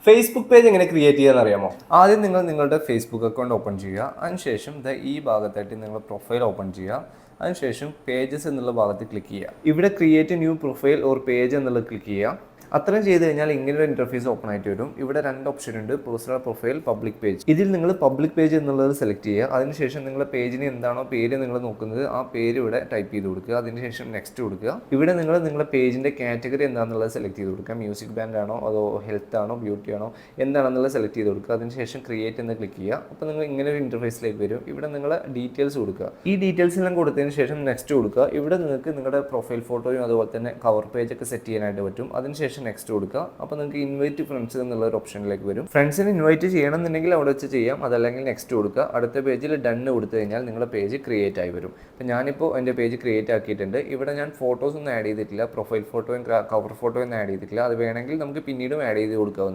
Facebook page എങ്ങനെ create ചെയ്യാൻ അറിയാമോ? ആദ്യം നിങ്ങൾ നിങ്ങളുടെ ഫേസ്ബുക്ക് അക്കൗണ്ട് ഓപ്പൺ ചെയ്യുക. അതിനുശേഷം ഈ ഭാഗത്തായിട്ട് നിങ്ങൾ പ്രൊഫൈൽ ഓപ്പൺ ചെയ്യുക. അതിനുശേഷം പേജസ് എന്നുള്ള ഭാഗത്ത് ക്ലിക്ക് ചെയ്യുക. ഇവിടെ create new profile or page എന്നുള്ളത് ക്ലിക്ക് ചെയ്യുക. അത്രയും ചെയ്ത് കഴിഞ്ഞാൽ ഇങ്ങനൊരു ഇൻ്റർഫേസ് ഓപ്പൺ ആയിട്ട് വരും. ഇവിടെ 2 ഓപ്ഷൻ ഉണ്ട്, പേഴ്സണൽ പ്രൊഫൈൽ, പബ്ലിക് പേജ്. ഇതിൽ നിങ്ങൾ പബ്ലിക് പേജ് എന്നുള്ളത് സെലക്ട് ചെയ്യുക. അതിനുശേഷം നിങ്ങളുടെ പേജിന് എന്താണോ പേര് നിങ്ങൾ നോക്കുന്നത് ആ പേര് ഇവിടെ ടൈപ്പ് ചെയ്ത് കൊടുക്കുക. അതിനുശേഷം നെക്സ്റ്റ് കൊടുക്കുക. ഇവിടെ നിങ്ങൾ നിങ്ങളുടെ പേജിൻ്റെ കാറ്റഗറി എന്താണെന്നുള്ളത് സെലക്ട് ചെയ്ത് കൊടുക്കുക. മ്യൂസിക് ബാൻഡ് ആണോ അതോ ഹെൽത്ത് ആണോ ബ്യൂട്ടി ആണോ എന്താണെന്നുള്ളത് സെലക്ട് ചെയ്ത് കൊടുക്കുക. അതിനുശേഷം ക്രിയേറ്റ് എന്ന് ക്ലിക്ക് ചെയ്യുക. അപ്പോൾ നിങ്ങൾ ഇങ്ങനെ ഒരു ഇൻ്റർഫേസിലേക്ക് വരും. ഇവിടെ നിങ്ങൾ ഡീറ്റെയിൽസ് കൊടുക്കുക. ഈ ഡീറ്റെയിൽസ് എല്ലാം കൊടുത്തതിന് ശേഷം നെക്സ്റ്റ് കൊടുക്കുക. ഇവിടെ നിങ്ങൾക്ക് നിങ്ങളുടെ പ്രൊഫൈൽ ഫോട്ടോയും അതുപോലെ തന്നെ കവർ പേജ് ഒക്കെ സെറ്റ് ചെയ്യാനായിട്ട് പറ്റും. അതിനുശേഷം നെക്സ്റ്റ് കൊടുക്കുക. അപ്പോൾ നിങ്ങൾക്ക് ഇൻവൈറ്റ് ഫ്രണ്ട്സ് എന്നുള്ള ഒരു ഓപ്ഷനിലേക്ക് വരും. ഫ്രണ്ട്സിനെ ഇൻവൈറ്റ് ചെയ്യണമെന്നുണ്ടെങ്കിൽ അവിടെ വെച്ച് ചെയ്യാം, അതല്ലെങ്കിൽ നെക്സ്റ്റ് കൊടുക്കുക. അടുത്ത പേജിൽ ഡൺ കൊടുത്തു കഴിഞ്ഞാൽ നിങ്ങളുടെ പേജ് ക്രിയേറ്റ് ആയി വരും. അപ്പോൾ ഞാനിപ്പോൾ എൻ്റെ പേജ് ക്രിയേറ്റ് ആക്കിയിട്ടുണ്ട്. ഇവിടെ ഞാൻ ഫോട്ടോസ് ഒന്നും ആഡ് ചെയ്തിട്ടില്ല, പ്രൊഫൈൽ ഫോട്ടോയും കവർ ഫോട്ടോയും ആഡ് ചെയ്തിട്ടില്ല. അത് വേണമെങ്കിൽ നമുക്ക് പിന്നീടും ആഡ് ചെയ്ത് കൊടുക്കാവുന്നതാണ്.